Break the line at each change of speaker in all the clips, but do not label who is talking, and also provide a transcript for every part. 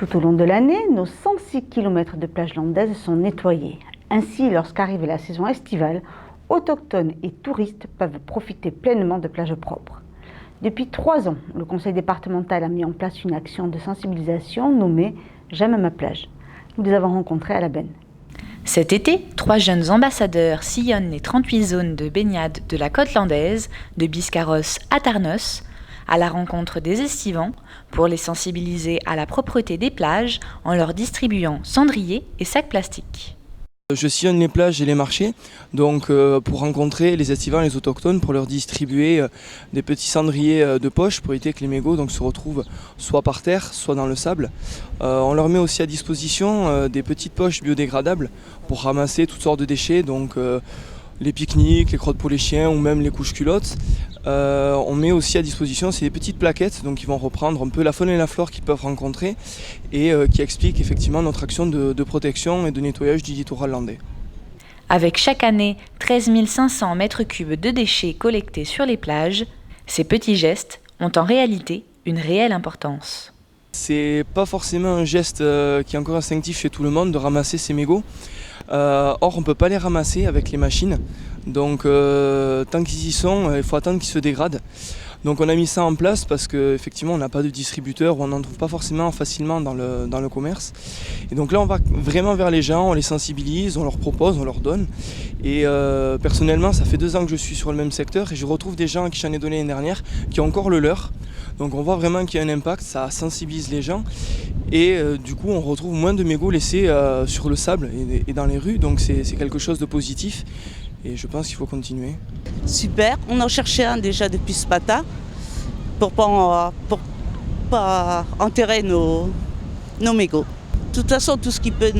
Tout au long de l'année, nos 106 km de plages landaises sont nettoyés. Ainsi, lorsqu'arrive la saison estivale, autochtones et touristes peuvent profiter pleinement de plages propres. Depuis 3 ans, le conseil départemental a mis en place une action de sensibilisation nommée « J'aime ma plage ». Nous les avons rencontrés à la Benne.
Cet été, 3 jeunes ambassadeurs sillonnent les 38 zones de baignade de la côte landaise, de Biscarrosse à Tarnos, à la rencontre des estivants pour les sensibiliser à la propreté des plages en leur distribuant cendriers et sacs plastiques.
Je sillonne les plages et les marchés donc, pour rencontrer les estivants et les autochtones pour leur distribuer des petits cendriers de poche pour éviter que les mégots se retrouvent soit par terre, soit dans le sable. On leur met aussi à disposition des petites poches biodégradables pour ramasser toutes sortes de déchets, donc les pique-niques, les crottes pour les chiens ou même les couches culottes. On met aussi à disposition ces petites plaquettes donc, qui vont reprendre un peu la faune et la flore qu'ils peuvent rencontrer et qui expliquent effectivement notre action de protection et de nettoyage du littoral landais.
Avec chaque année 13 500 mètres cubes de déchets collectés sur les plages, ces petits gestes ont en réalité une réelle importance.
C'est pas forcément un geste qui est encore instinctif chez tout le monde de ramasser ces mégots. Or on ne peut pas les ramasser avec les machines, donc tant qu'ils y sont, il faut attendre qu'ils se dégradent. Donc on a mis ça en place parce qu'effectivement on n'a pas de distributeur ou on n'en trouve pas forcément facilement dans le commerce. Et donc là on va vraiment vers les gens, on les sensibilise, on leur propose, on leur donne. Et personnellement ça fait 2 ans que je suis sur le même secteur et je retrouve des gens à qui j'en ai donné l'année dernière qui ont encore le leur. Donc on voit vraiment qu'il y a un impact, ça sensibilise les gens. Et du coup on retrouve moins de mégots laissés sur le sable et dans les rues, donc c'est quelque chose de positif et je pense qu'il faut continuer.
Super, on en cherchait un déjà depuis ce matin pour pas enterrer nos mégots. De toute façon tout ce qui peut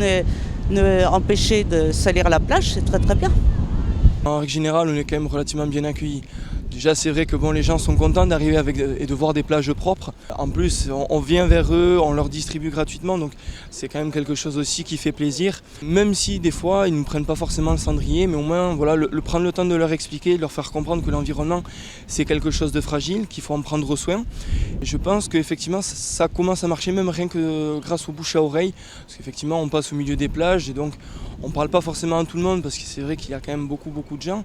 nous empêcher de salir la plage, c'est très très bien.
En règle générale on est quand même relativement bien accueillis. Déjà c'est vrai que les gens sont contents d'arriver et de voir des plages propres. En plus on vient vers eux, on leur distribue gratuitement, donc c'est quand même quelque chose aussi qui fait plaisir. Même si des fois ils ne prennent pas forcément le cendrier, mais au moins prendre le temps de leur expliquer, de leur faire comprendre que l'environnement c'est quelque chose de fragile, qu'il faut en prendre soin. Et je pense qu'effectivement ça commence à marcher même rien que grâce au bouche à oreille, parce qu'effectivement on passe au milieu des plages et donc on ne parle pas forcément à tout le monde parce que c'est vrai qu'il y a quand même beaucoup de gens.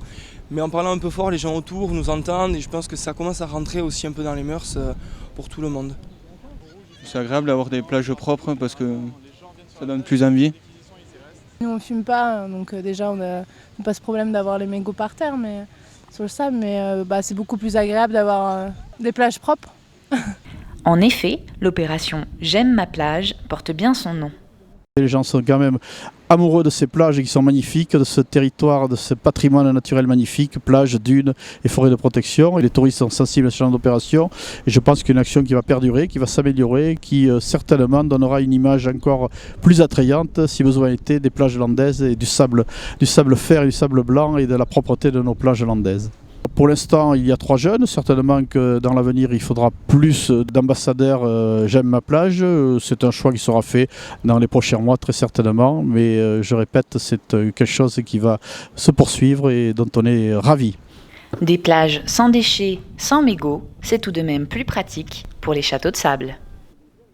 Mais en parlant un peu fort, les gens autour nous entendent et je pense que ça commence à rentrer aussi un peu dans les mœurs pour tout le monde.
C'est agréable d'avoir des plages propres parce que ça donne plus envie.
Nous on ne fume pas, donc déjà on n'a pas ce problème d'avoir les mégots par terre sur le sable, mais c'est beaucoup plus agréable d'avoir des plages propres.
En effet, l'opération J'aime ma plage porte bien son nom.
Les gens sont quand même amoureux de ces plages qui sont magnifiques, de ce territoire, de ce patrimoine naturel magnifique, plages, dunes et forêts de protection. Et les touristes sont sensibles à ce genre d'opération. Et je pense qu'une action qui va perdurer, qui va s'améliorer, qui certainement donnera une image encore plus attrayante, si besoin était, des plages landaises et du sable fer et du sable blanc et de la propreté de nos plages landaises. Pour l'instant, il y a 3 jeunes. Certainement que dans l'avenir, il faudra plus d'ambassadeurs J'aime ma plage. C'est un choix qui sera fait dans les prochains mois, très certainement. Mais je répète, c'est quelque chose qui va se poursuivre et dont on est ravis.
Des plages sans déchets, sans mégots, c'est tout de même plus pratique pour les châteaux de sable.